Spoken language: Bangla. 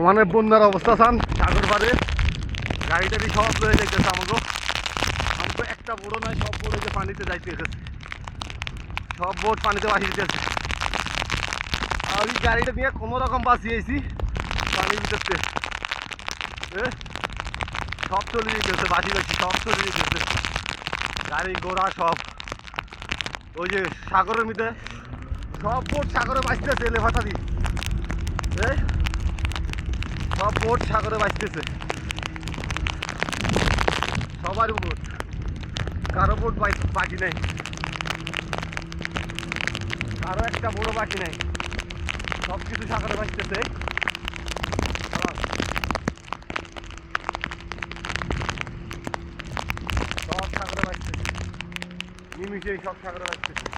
মানে বন্যার অবস্থা চান সাগর পারে গাড়িটারি সব রয়ে যাইতেছে আমাকে আমাকে একটা বড় নয় সব বোট যে পানিতে যাইতে গেছে সব বোট পানিতে বাসি দিতেছে আর এই গাড়িটা নিয়ে কোনো রকম বাঁচিয়েছি পানির ভিতরতে সব চলে যেতেছে বাসি বাসি সব চলে যেতেছে গাড়ি ঘোড়া সব ওই যে সাগরের মধ্যে সব বোট সাগরে বাঁচতেছে লেফাটা দিয়ে সব বোট সাগরে বাঁচতেছে সবার বোট কারো বোট বাকি নাই কারো একটা বড় বাকি নাই সব কিছু সাগরে বাঁচতেছে সব সাগরে বাঁচতেছে নিমিশেই সব সাগরে বাঁচতেছে